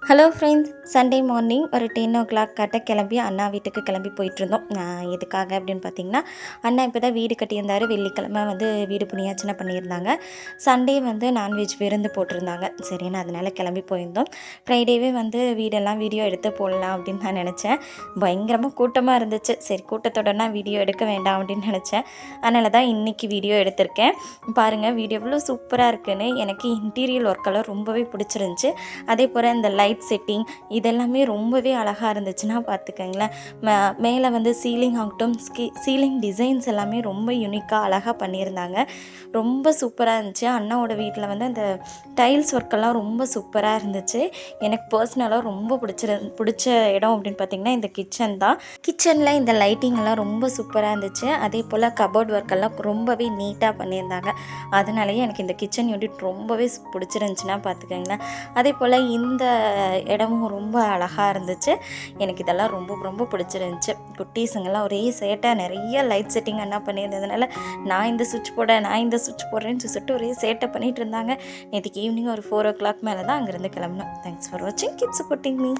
Hello friends, Sunday morning ஒரு 10 o'clock கட்ட கிளம்பி அண்ணா வீட்டுக்கு கிளம்பி போயிட்டுருந்தோம். எதுக்காக அப்படின்னு பார்த்தீங்கன்னா, அண்ணா இப்போ தான் வீடு கட்டியிருந்தார். வெள்ளிக்கிழமை வந்து வீடு புனியாச்சனை பண்ணியிருந்தாங்க. சண்டே வந்து நான்வெஜ் விருந்து போட்டிருந்தாங்க. சரின்னு அதனால் கிளம்பி போயிருந்தோம். ஃப்ரைடேவே வந்து வீடெல்லாம் வீடியோ எடுத்து போடலாம் அப்படின்னு நான் நினச்சேன். பயங்கரமாக கூட்டமாக இருந்துச்சு. சரி, கூட்டத்தோடனா வீடியோ எடுக்க வேண்டாம் அப்படின்னு நினச்சேன். அதனால தான் இன்றைக்கி வீடியோ எடுத்திருக்கேன். பாருங்கள், வீடியோ எவ்வளோ சூப்பராக இருக்குன்னு. எனக்கு இன்டீரியர் ஒர்க்கெல்லாம் ரொம்பவே பிடிச்சிருந்துச்சி. அதே போல் இந்த லைட் செட்டிங் இதெல்லாமே ரொம்பவே அழகாக இருந்துச்சுன்னா பார்த்துக்கங்களேன். மேலே வந்து சீலிங் ஆகட்டும், சீலிங் டிசைன்ஸ் எல்லாமே ரொம்ப யூனிக்காக அழகாக பண்ணியிருந்தாங்க. ரொம்ப சூப்பராக இருந்துச்சு. அண்ணாவோட வீட்டில் வந்து அந்த டைல்ஸ் ஒர்க்கெல்லாம் ரொம்ப சூப்பராக இருந்துச்சு. எனக்கு பர்சனலாக ரொம்ப பிடிச்ச இடம் அப்படின்னு பார்த்திங்கன்னா இந்த கிச்சன் தான். கிச்சனில் இந்த லைட்டிங்கெல்லாம் ரொம்ப சூப்பராக இருந்துச்சு. அதே போல் கபோர்ட் ஒர்க்கெல்லாம் ரொம்பவே நீட்டாக பண்ணியிருந்தாங்க. அதனாலேயே எனக்கு இந்த கிச்சன் யூனிட் ரொம்பவே பிடிச்சிருந்துச்சுன்னா பார்த்துக்கங்களேன். அதே போல் இந்த இடமும் ரொம்ப அழகாக இருந்துச்சு. எனக்கு இதெல்லாம் ரொம்ப ரொம்ப பிடிச்சிருந்துச்சி. குட்டீஸுங்கெல்லாம் ஒரே சேட்டை, நிறைய லைட் செட்டிங் என்ன பண்ணியிருந்ததுனால நான் இந்த சுவிட்ச் போடுறேன்னு சொல்லிட்டு ஒரே சேட்டை பண்ணிகிட்டு இருந்தாங்க. நேற்றுக்கு ஈவினிங் ஒரு 4 o'clock மேலே தான் அங்கேருந்து கிளம்புனோம். தேங்க்ஸ் ஃபார் வாட்சிங். Keep supporting me.